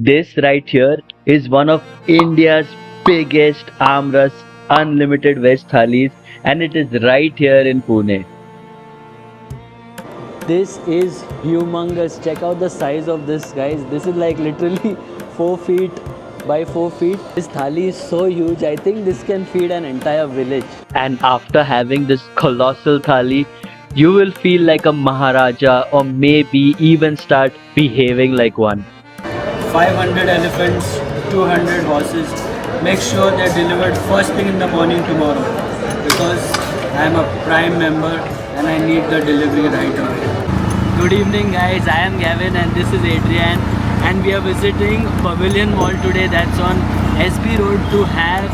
This right here is one of India's biggest Amras unlimited veg thalis and it is right here in Pune. This is humongous. Check out the size of this, guys. This is like literally 4 feet by 4 feet. This thali is so huge. I think this can feed an entire village. And after having this colossal thali, you will feel like a Maharaja or maybe even start behaving like one. 500 elephants, 200 horses. Make sure they're delivered first thing in the morning tomorrow because I am a Prime member and I need the delivery right away. Good evening, guys. I am Gavin and this is Adrian, and we are visiting Pavilion Mall today. That's on SB Road to have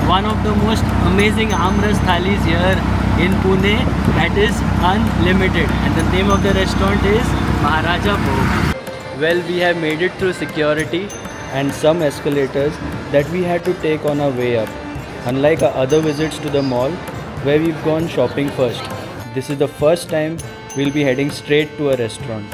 one of the most amazing Amras thalis here in Pune. That is unlimited, and the name of the restaurant is Maharaja Bhog. Well, we have made it through security and some escalators that we had to take on our way up. Unlike our other visits to the mall where we've gone shopping first, this is the first time we'll be heading straight to a restaurant.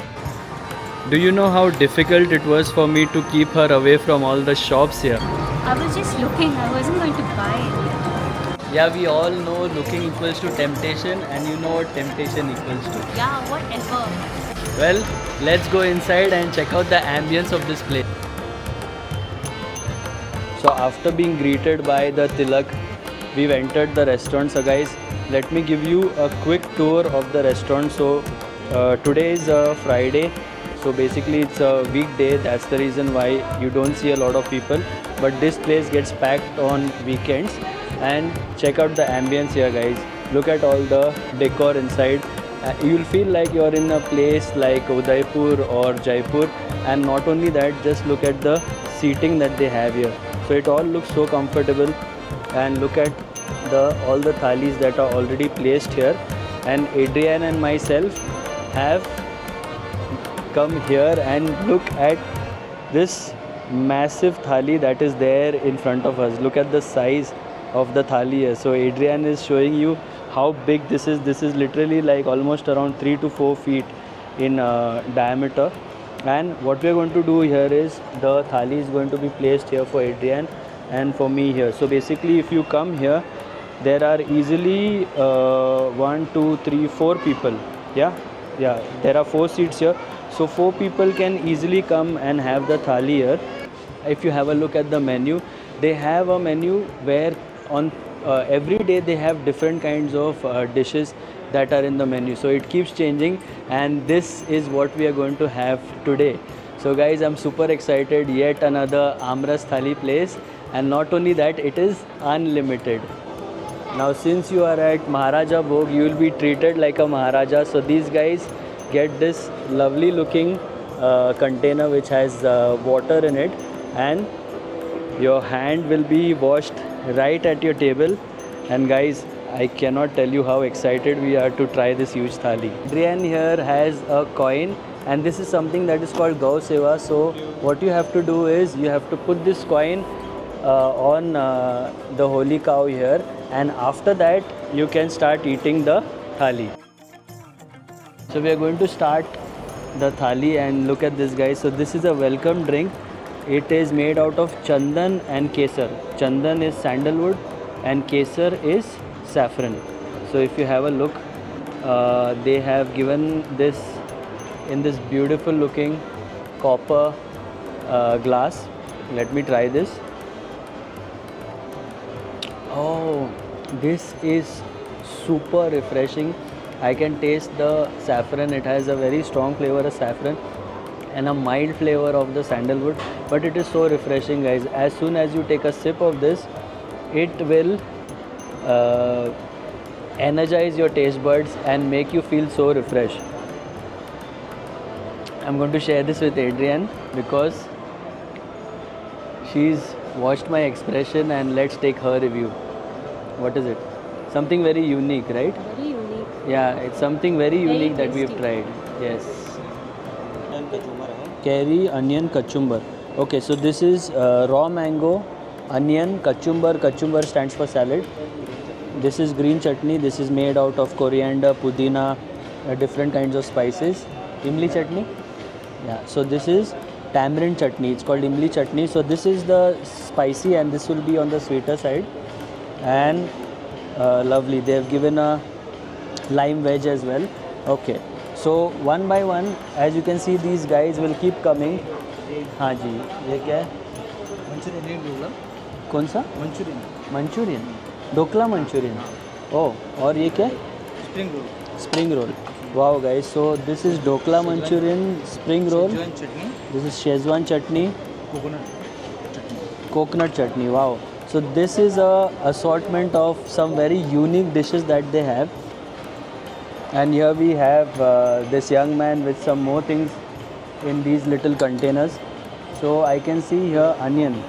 Do you know how difficult it was for me to keep her away from all the shops here? I was just looking, I wasn't going to buy anything. Yeah, we all know looking equals to temptation, and you know what temptation equals to. Yeah, whatever. Well, let's go inside and check out the ambience of this place. So after being greeted by the Tilak, we've entered the restaurant. So guys, let me give you a quick tour of the restaurant. So today is Friday. So basically it's a weekday. That's the reason why you don't see a lot of people. But this place gets packed on weekends. And check out the ambience here, guys. Look at all the decor inside. You'll feel like you're in a place like Udaipur or Jaipur, and not only that, just look at the seating that they have here. So it all looks so comfortable, and look at all the thalis that are already placed here. And Adrian and myself have come here and look at this massive thali that is there in front of us. Look at the size of the thali here. So Adrian is showing you how big this is. This is literally like almost around 3 to 4 feet in diameter. And what we are going to do here is the thali is going to be placed here for Adrian and for me here. So basically, if you come here, there are easily 1, 2, 3, 4 people. Yeah, there are 4 seats here. So 4 people can easily come and have the thali here. If you have a look at the menu, they have a menu where on every day they have different kinds of dishes that are in the menu. So it keeps changing, and this is what we are going to have today. So guys, I'm super excited. Yet another Amras Thali place, and not only that, it is unlimited. Now since you are at Maharaja Bhog, you will be treated like a Maharaja. So these guys get this lovely looking container which has water in it, and your hand will be washed right at your table. And guys, I cannot tell you how excited we are to try this huge thali. Adrian here has a coin, and this is something that is called Gau Seva. So what you have to do is you have to put this coin on the holy cow here, and after that you can start eating the thali. So we are going to start the thali, and look at this, guys. So this is a welcome drink. It is made out of chandan and kesar. Chandan is sandalwood and kesar is saffron. So if you have a look, they have given this in this beautiful looking copper glass. Let me try this. Oh, this is super refreshing. I can taste the saffron. It has a very strong flavor of saffron and a mild flavor of the sandalwood, but it is so refreshing, guys. As soon as you take a sip of this, it will energize your taste buds and make you feel so refreshed. I'm going to share this with Adrian because she's watched my expression, and let's take her review. What is it? Something very unique, right? Very unique. Yeah, it's something very unique that we've tasty. tried. Yes. Curry onion kachumbar. Okay, so this is raw mango, onion, kachumbar. Kachumbar stands for salad. This is green chutney. This is made out of coriander, pudina, different kinds of spices. Imli chutney. Yeah, so this is tamarind chutney. It's called imli chutney. So this is the spicy and this will be on the sweeter side. And lovely. They have given a lime veg as well. Okay. So one by one, as you can see, these guys will keep coming. हाँ जी, ये क्या है? कौन सा? Manchurian. Dhokla Manchurian. ओह, और ये क्या है? Spring roll. Wow guys, so this is Dokla Manchurian, spring roll. This is Szechuan chutney. Coconut chutney. Wow. So this is a assortment of some very unique dishes that they have. And here we have this young man with some more things in these little containers. So I can see here onion.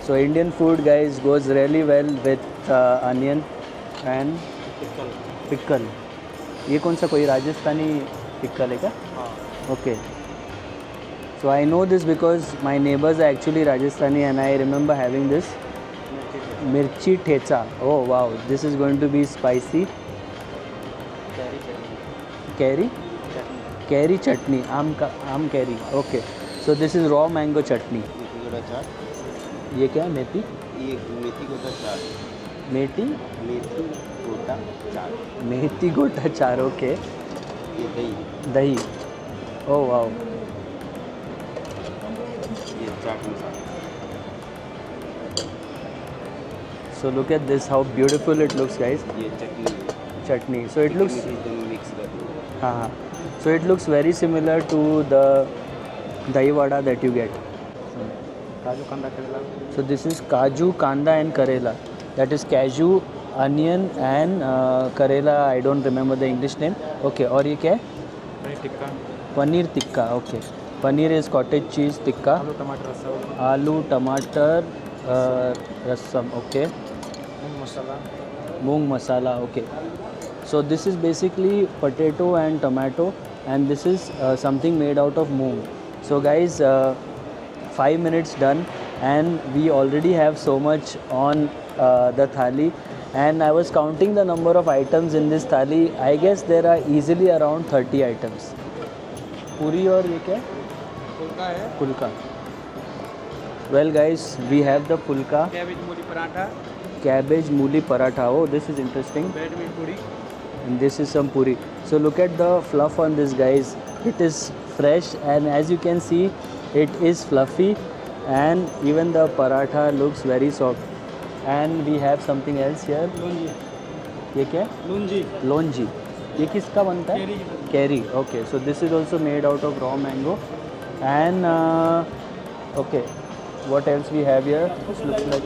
So Indian food guys goes really well with onion and pickle. ये कौन सा कोई Rajasthani pickle है क्या? Okay. So I know this because my neighbours are actually Rajasthani and I remember having this. Mirchi thecha. Oh wow, this is going to be spicy. Kairi chutney. Aam kairi. Okay. So this is raw mango chutney. ये क्या है? मेथी. ये मेथी गोटा चाट. मेथी गोटा चार. Okay. ये दही. Oh wow. ये chaat masala. So look at this, how beautiful it looks guys. ये Chutney. So it looks, mix कर. हाँ. So it looks very similar to the dahi vada that you get. काजू कांदा करेला. So this is kaju, kanda and karela. That is cashew, onion and karela. I don't remember the English name. Okay. और ये क्या है? Paneer tikka. Paneer tikka. Okay. Paneer is cottage cheese tikka. आलू टमाटर रसम. आलू टमाटर रसम. Okay. Moong masala. Moong masala. Okay. So this is basically potato and tomato, and this is something made out of moong. So guys, 5 minutes done, and we already have so much on the thali, and I was counting the number of items in this thali. I guess there are easily around 30 items. Puri और ये क्या है? फुल्का है. Pulka. Well guys, we have the pulka. Cabbage mooli paratha. Cabbage mooli paratha. Oh, this is interesting. Bread में puri. And this is some puri. So look at the fluff on this guys. It is fresh, and as you can see, it is fluffy, and even the paratha looks very soft. And we have something else here. लौंजी. ये क्या है? लौंजी. Lonji. ये किसका बनता है? Curry. Okay. So this is also made out of raw mango. And okay. What else we have here? This looks like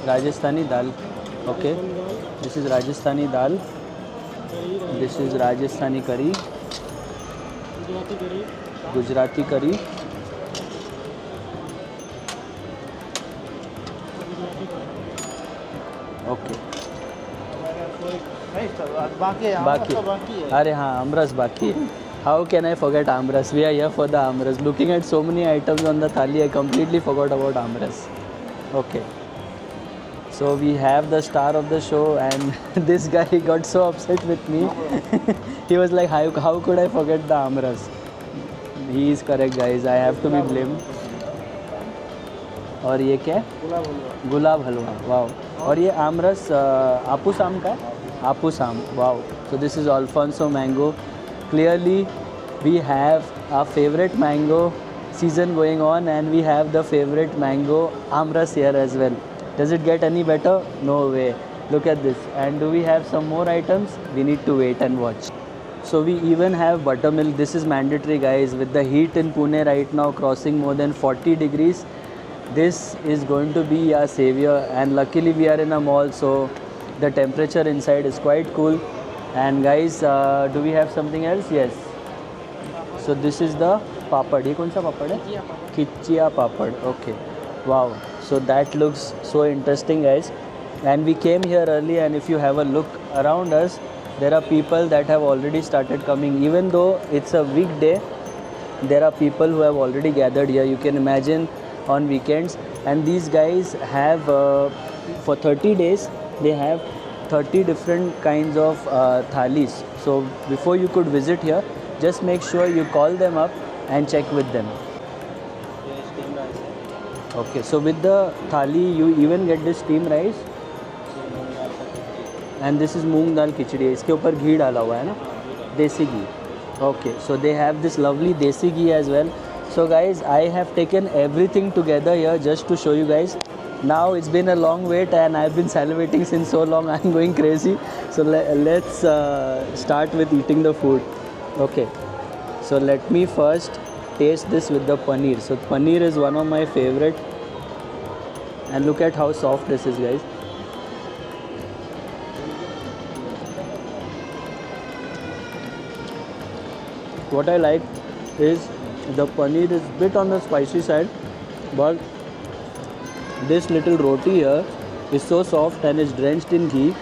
Rajasthani dal. Okay. This is Rajasthani dal. This is Rajasthani curry. Gujarati curry. Okay. बाकी. अरे हाँ, आमरस बाकी है. How can I forget amras? We are here for the amras. Looking at so many items on the thali, I completely forgot about amras. Okay. So we have the star of the show, and this guy got so upset with me. He was like, how could I forget the amras? He is correct guys, I have to be blamed. और ये क्या है? गुलाब हलवा. Wow. और ये आमरस आपूस आम का है? आपूस आम. Wow. So this is Alfonso mango. Clearly we have our favorite mango season going on, and we have the favorite mango amras here as well. Does it get any better? No way. Look at this. And do we have some more items? We need to wait and watch. So we even have buttermilk. This is mandatory guys. With the heat in Pune right now crossing more than 40 degrees, this is going to be our savior. And luckily we are in a mall, so the temperature inside is quite cool. And guys, do we have something else? Yes. So this is the papad. ये कौन सा पापड़ है? खिचिया पापड़. Okay. Wow. So that looks so interesting guys. And we came here early, and if you have a look around us, there are people that have already started coming. Even though it's a weekday, there are people who have already gathered here. You can imagine on weekends. And these guys have for 30 days they have 30 different kinds of thalis. So before you could visit here, just make sure you call them up and check with them. ये steam rice है, Okay, so with the thali, you even get this steamed rice, ये मूंग दाल का खिचड़ी, and this is moong dal khichdi. इसके ऊपर घी डाला हुआ है ना, हाँ घी डाल, desi ghee. Okay, so they have this lovely desi ghee as well. So guys, I have taken everything together here just to show you guys. Now it's been a long wait and I've been salivating since so long. I'm going crazy. So let's start with eating the food. Okay, so let me first taste this with the paneer. So paneer is one of my favorite, and look at how soft this is, guys. What I like is the paneer is bit on the spicy side, but this little roti here is so soft and is drenched in ghee.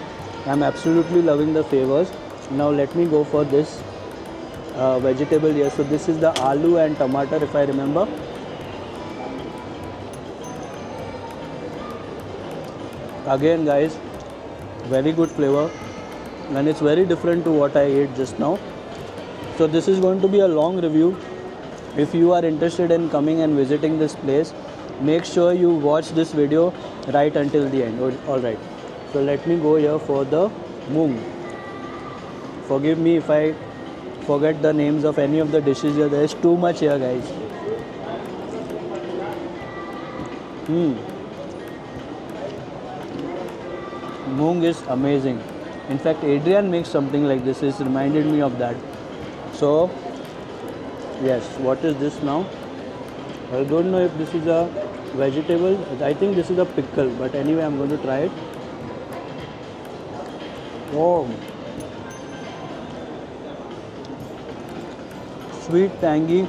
I'm absolutely loving the flavors. Now let me go for this vegetable here. So this is the aloo and tomato, if I remember. Again guys, very good flavor, and it's very different to what I ate just now. So this is going to be a long review. If you are interested in coming and visiting this place, make sure you watch this video right until the end. Alright, so let me go here for the moong. Forgive me if I forget the names of any of the dishes here. There is too much here, guys. Moong is amazing. In fact, Adrian makes something like this. It's reminded me of that. So yes, what is this now? I don't know if this is a vegetable. I think this is a pickle, but anyway, I'm going to try it. Oh, sweet, tangy,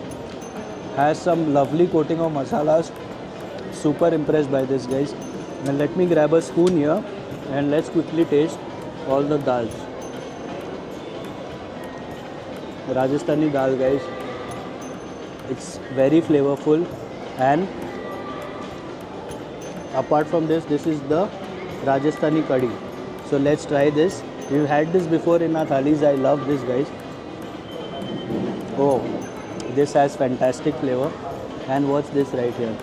has some lovely coating of masalas. Super impressed by this, guys. Now let me grab a spoon here and let's quickly taste all the dals. Rajasthani dal, guys. It's very flavorful, and apart from this, this is the Rajasthani kadhi. So let's try this. We've had this before in our thalis. I love this, guys. Oh, this has fantastic flavor. And what's this right here?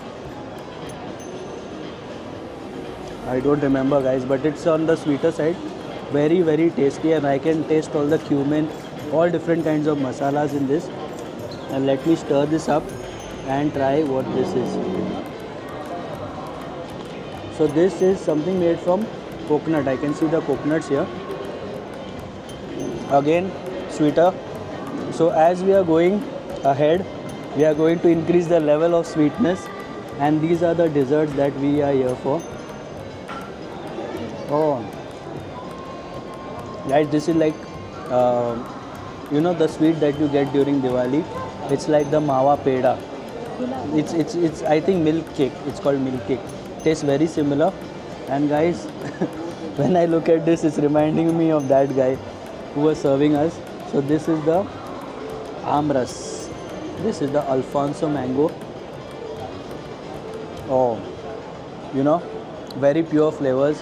I don't remember, guys, but it's on the sweeter side. Very, very tasty, and I can taste all the cumin, all different kinds of masalas in this. And let me stir this up and try what this is. So this is something made from coconut. I can see the coconuts here. Again, sweeter. So as we are going ahead, we are going to increase the level of sweetness, and these are the desserts that we are here for. Oh, guys, this is like the sweet that you get during Diwali. It's like the mawa peda. It's I think milk cake. It's called milk cake. Tastes very similar. And guys, when I look at this, it's reminding me of that guy who was serving us. So this is the amras. This is the Alfonso mango. Oh, very pure flavors.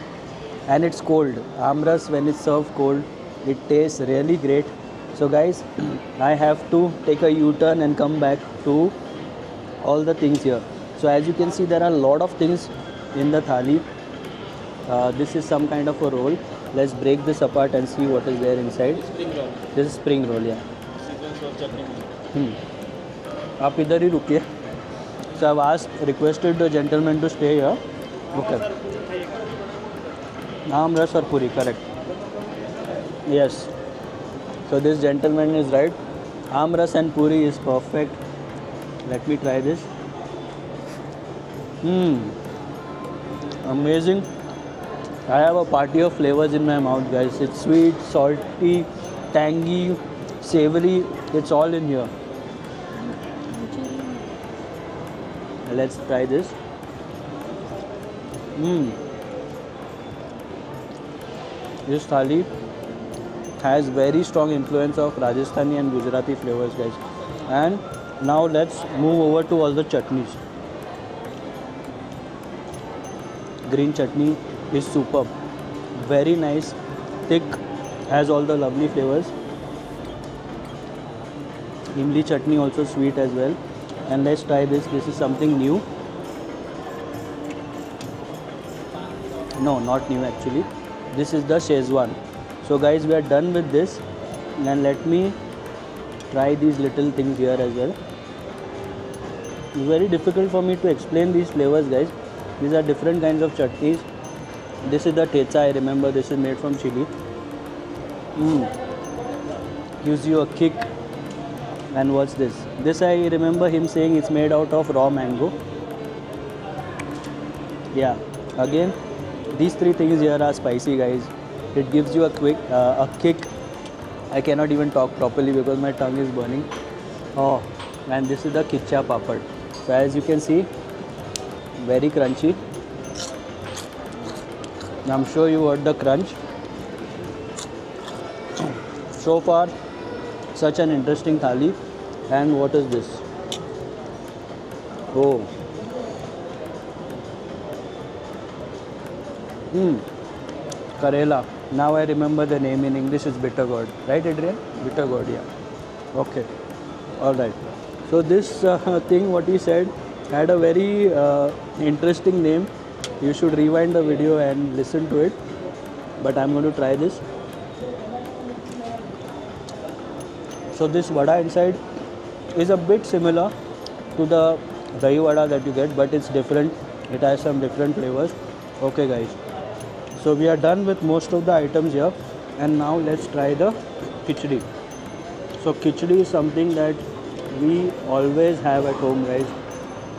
And it's cold. Amras, when it's served cold, it tastes really great. So guys, I have to take a U-turn and come back to all the things here. So as you can see, there are a lot of things in the thali. This is some kind of a roll. Let's break this apart and see what is there inside. Spring roll, This is spring roll, yeah. Sequence और चटनी। आप इधर ही रुकिए. So I've requested the gentleman to stay here. Okay. Amras or puri, correct. Yes. So this gentleman is right. Amras and puri is perfect. Let me try this. Amazing. I have a party of flavors in my mouth, guys. It's sweet, salty, tangy, savory. It's all in here. Let's try this. This thali has very strong influence of Rajasthani and Gujarati flavors, guys. And now let's move over to all the chutneys. Green chutney is superb. Very nice, thick, has all the lovely flavors. Imli chutney also sweet as well. And let's try this. This is something new. No, not new actually. This is the Szechuan. So guys, we are done with this. And let me try these little things here as well. It's very difficult for me to explain these flavors, guys. These are different kinds of chutneys. This is the techa. I remember this is made from chili. Gives you a kick. And what's this? This I remember him saying it's made out of raw mango. Yeah. Again, these three things here are spicy, guys. It gives you a kick. I cannot even talk properly because my tongue is burning. Oh, and this is the kicha papad. So as you can see, very crunchy. I'm sure you heard the crunch. So far, such an interesting thali. And what is this? Oh. Karela. Now I remember the name. In English is bitter gourd. Right, Adrian? Bitter gourd, yeah. Okay. Alright. So this thing what he said had a very interesting name. You should rewind the video and listen to it. But I'm going to try this. So this vada inside is a bit similar to the dahi vada that you get, but it's different. It has some different flavors. Okay guys, so we are done with most of the items here, and now let's try the khichdi. So khichdi is something that we always have at home, guys.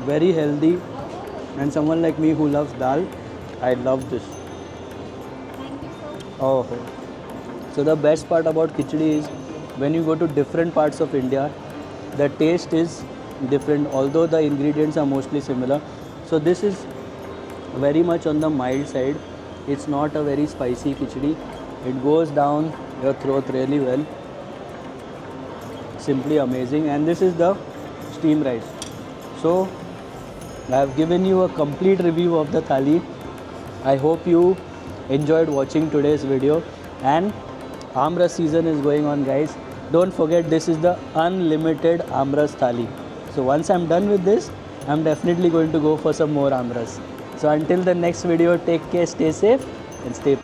Very healthy, and someone like me who loves dal, I love this. Thank you so much. Oh, so the best part about khichdi is when you go to different parts of India, the taste is different, although the ingredients are mostly similar. So this is very much on the mild side. It's not a very spicy khichdi. It goes down your throat really well. Simply amazing. And this is the steamed rice. So I have given you a complete review of the thali. I hope you enjoyed watching today's video. And Amras season is going on, guys. Don't forget, this is the unlimited Amras thali. So once I'm done with this, I'm definitely going to go for some more Amras. So until the next video, take care, stay safe and stay